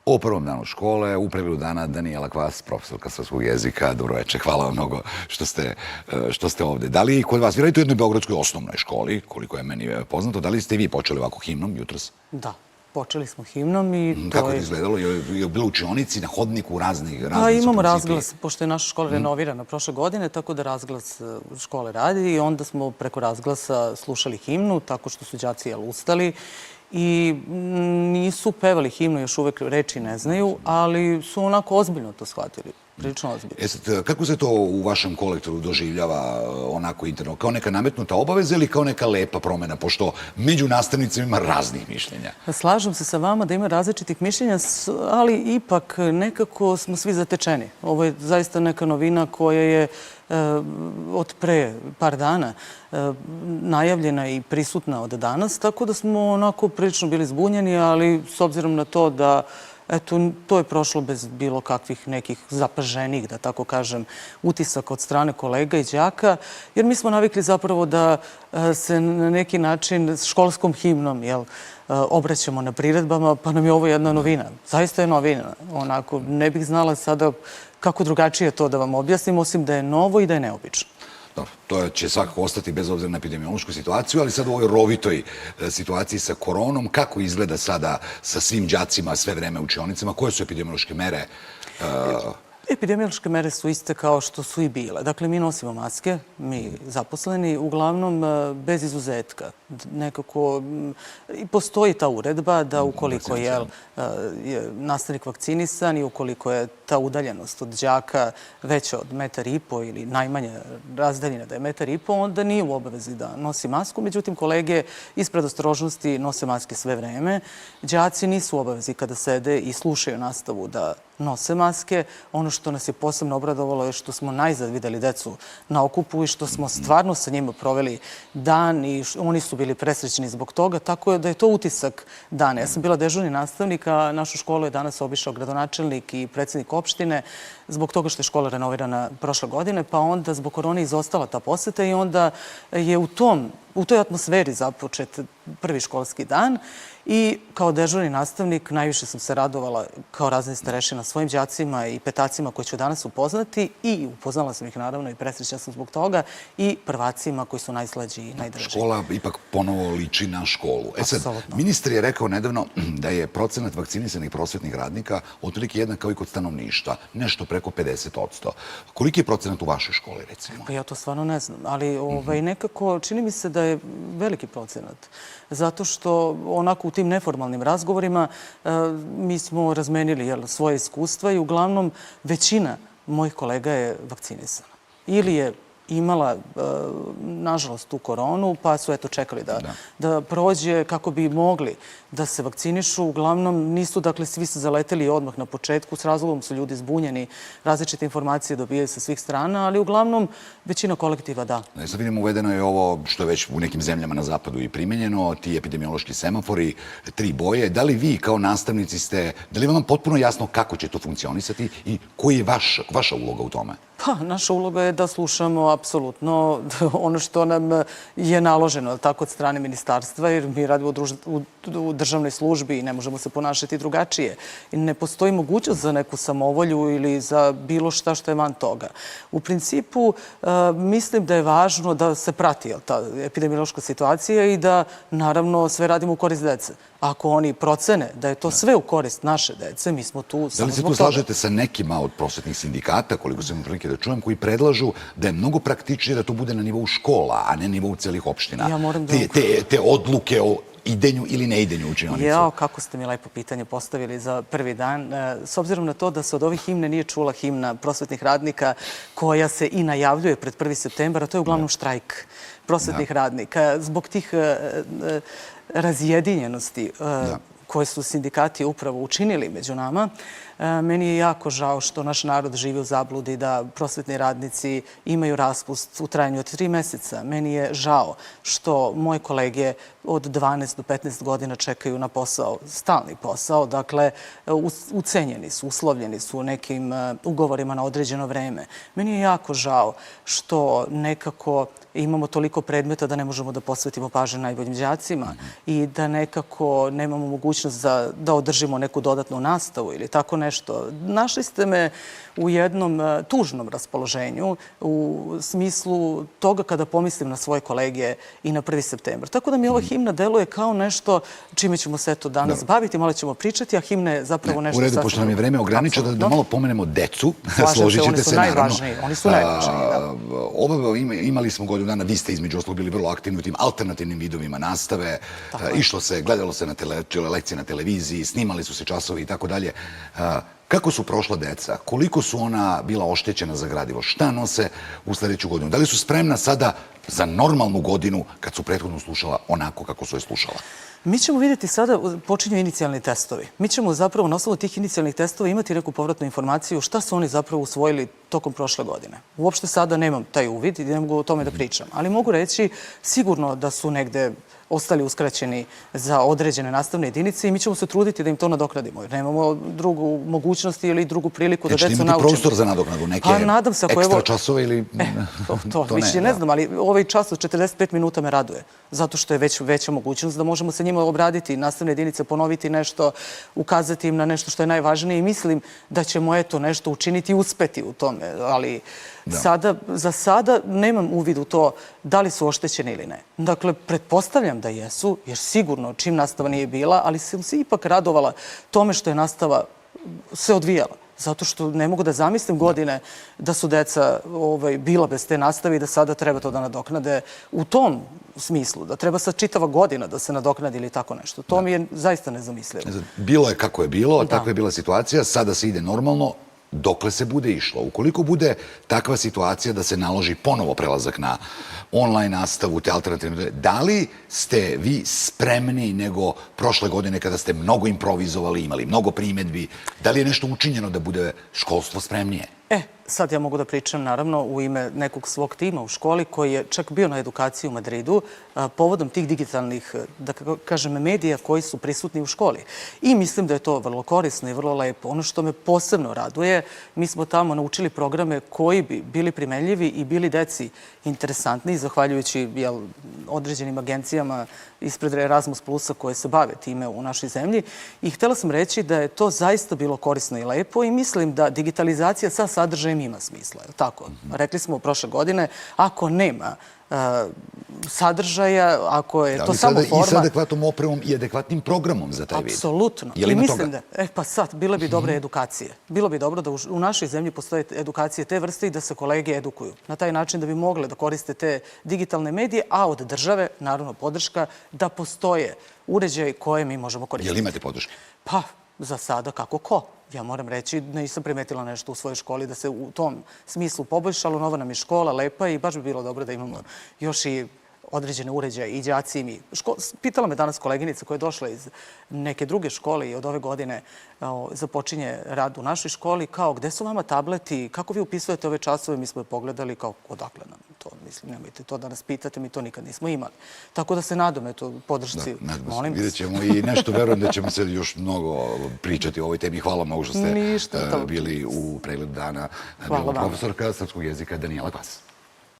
O prvom danu škole, u prevodu dana Danijela Kvas, profesorka srpskog jezika. Dobroveče, hvala vam mnogo što ste ovde. Da li kod vas, vi radite u jednoj beogradskoj osnovnoj školi, koliko je meni poznato, da li ste i vi počeli ovako himnom jutros? Da, počeli smo himnom i to je... Kako je izgledalo? Je bilo u učionici, na hodniku, u raznih Pa imamo razglas, pošto je naša škola renovirana prošle godine, tako da razglas škole radi i onda smo preko razglasa slušali himnu, tako što su đaci ustali i nisu pevali himnu, još uvek reči ne znaju, ali su onako ozbiljno to shvatili. Prilično ozbiljno. Kako se to u vašem kolektoru doživljava onako interno? Kao neka nametnuta obaveza ili kao neka lepa promena, pošto među nastavnicima ima raznih mišljenja? Slažem se sa vama da ima različitih mišljenja, ali ipak nekako smo svi zatečeni. Ovo je zaista neka novina koja je od pre par dana najavljena i prisutna od danas, tako da smo onako prilično bili zbunjeni, ali s obzirom na to da eto, to je prošlo bez bilo kakvih nekih zapaženih, da tako kažem, utisaka od strane kolega i đaka, jer mi smo navikli zapravo da se na neki način s školskom himnom obraćamo na priredbama, pa nam je ovo jedna novina. Zaista je novina. Onako, ne bih znala sada kako drugačije to da vam objasnim, osim da je novo i da je neobično. Dobro, to će svakako ostati bez obzira na epidemiološku situaciju, ali sad u ovoj rovitoj situaciji sa koronom, kako izgleda sada sa svim đacima sve vreme u učionicama, koje su epidemiološke mere? Epidemiološke mere su iste kao što su i bile. Dakle, mi nosimo maske, mi zaposleni, uglavnom bez izuzetka. Nekako i postoji ta uredba da ukoliko je nastavnik vakcinisan i ukoliko je ta udaljenost od đaka veća od 1,5 m ili najmanja razdaljina da je 1,5 m, onda nije u obavezi da nosi masku. Međutim, kolege iz predostrožnosti nose maske sve vreme. Đaci nisu u obavezi kada sede i slušaju nastavu da nose maske. Ono što nas je posebno obradovalo je što smo najzad videli decu na okupu i što smo stvarno sa njima proveli dan i oni su bili presrećni zbog toga, tako da je to utisak dana. Ja sam bila dežurni nastavnik, a našu školu je danas obišao gradonačelnik i predsednik opštine zbog toga što je škola renovirana prošle godine, pa onda zbog korone izostala ta poseta i onda je u toj atmosferi započet prvi školski dan i kao dežurni nastavnik najviše sam se radovala kao razne starešina svojim đacima i petacima koje ću danas upoznati i upoznala sam ih naravno i presrećna sam zbog toga i prvacima koji su najslađi i najdraži. Škola ipak ponovo liči na školu. Sad, ministar je rekao nedavno da je procenat vakcinisanih prosvetnih radnika otprilike jednak kao i kod stanovništva, nešto preko 50%. Koliki je procenat u vašoj školi, recimo? Ja to stvarno ne znam, ali nekako čini mi se da je veliki procenat. Zato što onako u tim neformalnim razgovorima mi smo razmenili svoje iskustva i uglavnom većina mojih kolega je vakcinisana. Ili je imala, nažalost, tu koronu, pa su čekali da prođe kako bi mogli da se vakcinišu. Uglavnom nisu, dakle, svi se zaleteli odmah na početku. S razlogom su ljudi zbunjeni, različite informacije dobijaju sa svih strana, ali uglavnom većina kolektiva da. Sad vidimo, uvedeno je ovo što je već u nekim zemljama na zapadu i primenjeno, ti epidemiološki semafori, 3 boje. Da li vi kao nastavnici da li vam potpuno jasno kako će to funkcionisati i koji je vaša uloga u tome? Pa, naša uloga je da slušamo apsolutno ono što nam je naloženo, tako od strane ministarstva, jer mi radimo u državnoj službi i ne možemo se ponašati drugačije. Ne postoji mogućnost za neku samovolju ili za bilo šta što je van toga. U principu, mislim da je važno da se prati ta epidemiološka situacija i da, naravno, sve radimo u korist dece. Ako oni procene da je to sve u korist naše dece, mi smo tu samo zbog toga. Da li se tu slažete sa nekima od prosvetnih sindikata, koliko sam prilike da čujem, koji predlažu da je mnogo praktičnije da to bude na nivou škola, a ne nivou celih opština? Te odluke o idenju ili ne idenju u učionicu? Jao, kako ste mi lepo pitanje postavili za prvi dan. S obzirom na to da se od ovih himne nije čula himna prosvetnih radnika koja se i najavljuje pred 1. septembar, a to je uglavnom štrajk prosvetnih radnika. Zbog tih razjedinjenosti koje su sindikati upravo učinili među nama, meni je jako žao što naš narod živi u zabludi da prosvetni radnici imaju raspust u trajanju od 3 meseca. Meni je žao što moje kolege od 12 do 15 godina čekaju na posao, stalni posao, dakle, ucenjeni su, uslovljeni su nekim ugovorima na određeno vreme. Meni je jako žao što nekako imamo toliko predmeta da ne možemo da posvetimo pažnju najboljim đacima i da nekako nemamo mogućnost da održimo neku dodatnu nastavu ili tako nešto. Našli ste me u jednom tužnom raspoloženju u smislu toga kada pomislim na svoje kolege i na 1. septembar. Tako da mi ova himna deluje kao nešto čime ćemo se eto danas baviti, malo ćemo pričati, a himna je zapravo nešto... U redu, pošto nam je vreme ograničeno, da malo pomenemo decu. Slažem se, oni su najvažniji. Oni su najvažniji, da. Imali smo godinu dana, vi ste između ostalog bili vrlo aktivni u tim alternativnim vidovima nastave. Išlo se, gledalo se na lekcije na televiziji, snimali su se časovi i tako dalje. Kako su prošla deca? Koliko su ona bila oštećena za gradivo? Šta nose u sledeću godinu? Da li su spremna sada za normalnu godinu kad su prethodno slušala onako kako su je slušala? Mi ćemo vidjeti sada, počinju inicijalni testovi. Mi ćemo zapravo na osnovu tih inicijalnih testova imati neku povratnu informaciju šta su oni zapravo usvojili tokom prošle godine. Uopšte sada nemam taj uvid i ne mogu o tome da pričam, ali mogu reći sigurno da su negde ostali uskraćeni za određene nastavne jedinice i mi ćemo se truditi da im to nadoknadimo. Jer nemamo drugu mogućnost ili drugu priliku da decu naučimo. Imate prostor za nadoknadu, neke ekstra časove ili... To ne znam, ali ovaj čas od 45 minuta me raduje. Zato što je već veća mogućnost da možemo sa njima obraditi nastavne jedinice, ponoviti nešto, ukazati im na nešto što je najvažnije i mislim da ćemo eto nešto učiniti i uspeti u tome. Ali za sada nemam uvid u to da li su oštećeni ili ne. Dakle, pretpostavljam da jesu, jer sigurno čim nastava nije bila, ali sam se ipak radovala tome što je nastava se odvijala. Zato što ne mogu da zamislim godine da su deca bila bez te nastave i da sada treba to da nadoknade u tom smislu, da treba sad čitava godina da se nadoknadi ili tako nešto. To mi je zaista nezamislivo. Bilo je kako je bilo, takva je bila situacija, sada se ide normalno, dokle se bude išlo. Ukoliko bude takva situacija da se naloži ponovo prelazak na online nastavu, te alternativne, da li ste vi spremni nego prošle godine kada ste mnogo improvizovali, imali mnogo primedbi, da li je nešto učinjeno da bude školstvo spremnije? Sad ja mogu da pričam, naravno, u ime nekog svog tima u školi koji je čak bio na edukaciji u Madridu povodom tih digitalnih, da kažem, medija koji su prisutni u školi. I mislim da je to vrlo korisno i vrlo lepo. Ono što me posebno raduje, mi smo tamo naučili programe koji bi bili primenljivi i bili deci interesantni, zahvaljujući određenim agencijama ispred Erasmus Plusa koje se bave time u našoj zemlji. I htela sam reći da je to zaista bilo korisno i lepo i mislim da digitalizacija sa sadržajem ima smisla. Tako, rekli smo prošle godine, ako nema sadržaja, ako je to samo forma... I sa adekvatnom opremom i adekvatnim programom za taj vid. Apsolutno. I mislim da, pa sad, bile bi dobre edukacije. Bilo bi dobro da u našoj zemlji postoje edukacije te vrste i da se kolege edukuju. Na taj način da bi mogle da koriste te digitalne medije, a od države, naravno, podrška da postoje uređaji koje mi možemo koristiti. Je li imate podrške? Pa, za sada kako ko. Ja moram reći, nisam primetila nešto u svojoj školi da se u tom smislu poboljšalo. Nova nam je škola, lepa i baš bi bilo dobro da imamo još i određene uređaje i đaci i mi. Pitala me danas koleginica koja je došla iz neke druge škole i od ove godine započinje rad u našoj školi, kao gde su vama tableti, kako vi upisujete ove časove, mi smo je pogledali kao odakle nam to, mislim, nemojte to da nas pitate, mi to nikad nismo imali. Tako da se nadam, eto, podršci, molim vas. Vidjet ćemo i nešto, verujem da ćemo se još mnogo pričati o ovoj temi. Hvala mnogo što ste bili u pregledu dana. Profesorka srpskog jezika Danijela Klas.